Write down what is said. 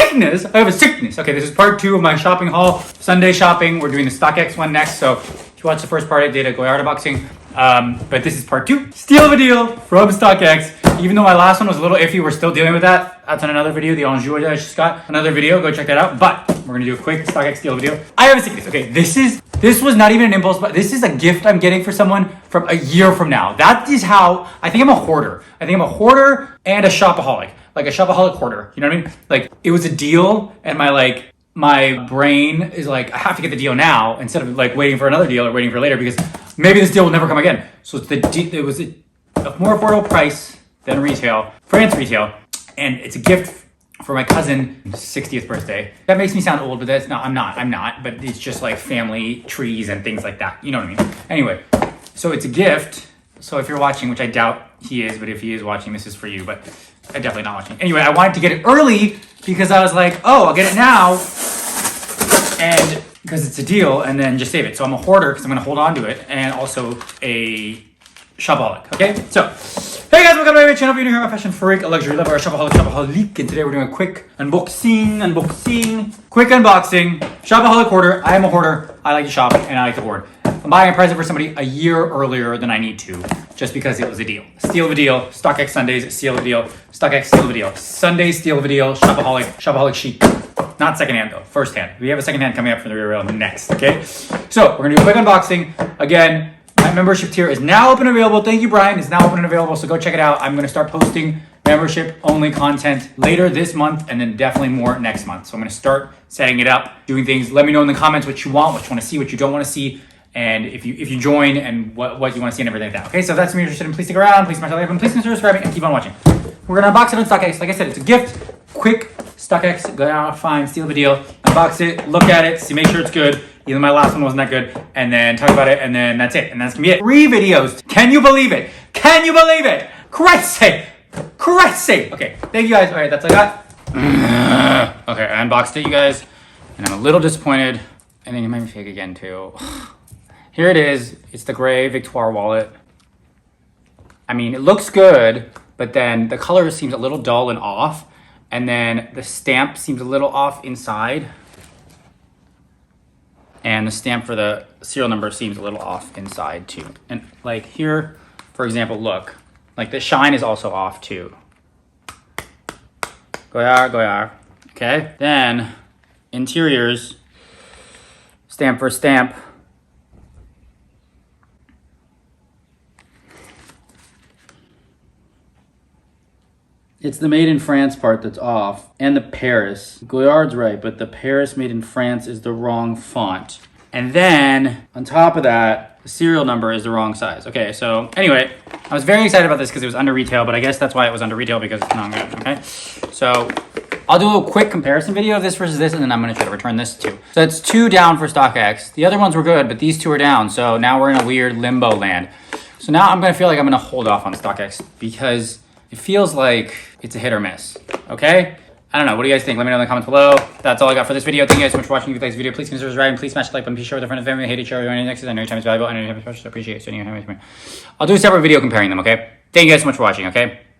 sickness. I have a sickness. Okay, this is part 2 of my shopping haul. Sunday shopping. We're doing the Stockx one next. So if you watched the first part, I did a Goyard unboxing. But this is part 2. Steal of a deal from Stockx. Even though my last one was a little iffy, we're still dealing with that. That's on another video, the Anjou I just got. Another video, go check that out. But we're gonna do a quick Stockx steal video. I have a sickness. Okay, this was not even an impulse, but this is a gift I'm getting for someone from a year from now. That is how, I think I'm a hoarder. I think I'm a hoarder and a shopaholic. Like a shopaholic hoarder, you know what I mean? Like it was a deal and my brain is like, I have to get the deal now instead of like waiting for another deal or waiting for later because maybe this deal will never come again. So it was a more affordable price than retail, France retail, and it's a gift for my cousin's 60th birthday. That makes me sound old, but that's not, I'm not, but it's just like family trees and things like that. You know what I mean? Anyway, so it's a gift. So if you're watching, which I doubt he is, but if he is watching, this is for you, but I'm definitely not watching. Anyway, I wanted to get it early because I was like, oh, I'll get it now. And because it's a deal and then just save it. So I'm a hoarder because I'm gonna hold on to it and also a shopaholic, okay? So, hey guys, welcome to my channel. If you're new here, I'm a fashion freak, a luxury lover, a shopaholic, and today we're doing a quick quick unboxing, shopaholic hoarder. I am a hoarder. I like to shop and I like to hoard. I'm buying a present for somebody a year earlier than I need to, just because it was a deal. Steal of a deal, Stockx Sundays, steal of a deal, Stockx steal of a deal, Sundays steal of a deal, shopaholic chic. Not secondhand though, first hand. We have a second hand coming up from the rear rail next, okay? So we're gonna do a quick unboxing. Again, my membership tier is now open and available. Thank you, Brian. It's now open and available, so go check it out. I'm gonna start posting membership only content later this month and then definitely more next month. So I'm gonna start setting it up, doing things. Let me know in the comments what you want, what you wanna see, what you don't wanna see, and if you join and what you wanna see and everything like that. Okay, so if that's what you're interested in, please stick around, please smash that like button, please consider subscribing and keep on watching. We're gonna unbox it on Stockx. Like I said, it's a gift, quick Stockx, go out, find, steal the deal, unbox it, look at it, see, make sure it's good. Even my last one wasn't that good, and then talk about it, and then that's it, and that's gonna be it. 3 videos. Can you believe it? Can you believe it? Christ's sake! Christ's sake! Okay, thank you guys. All right, that's all I got. Okay, I unboxed it, you guys, and I'm a little disappointed. And then you made me fake again too. Here it is. It's the gray Victoire wallet. I mean, it looks good, but then the color seems a little dull and off, and then the stamp seems a little off inside. And the stamp for the serial number seems a little off inside too. And like here, for example, look, like the shine is also off too. Goyard. Okay, then interiors, stamp for stamp. It's the made in France part that's off, and the Paris. Goyard's right, but the Paris made in France is the wrong font. And then, on top of that, the serial number is the wrong size. Okay, so anyway, I was very excited about this because it was under retail, but I guess that's why it was under retail, because it's not good, okay? So, I'll do a little quick comparison video of this versus this, and then I'm gonna try to return this too. So that's 2 down for Stockx. The other ones were good, but these 2 are down, so now we're in a weird limbo land. So now I'm gonna feel like I'm gonna hold off on Stockx because it feels like it's a hit or miss, okay? I don't know, what do you guys think? Let me know in the comments below. That's all I got for this video. Thank you guys so much for watching. If you like this video, please consider subscribing. Please smash the like button. Please share with a friend and family. Hate each other. Any next. I know your time is valuable. I know your time is precious. I appreciate it. So I'll do a separate video comparing them, okay? Thank you guys so much for watching, okay?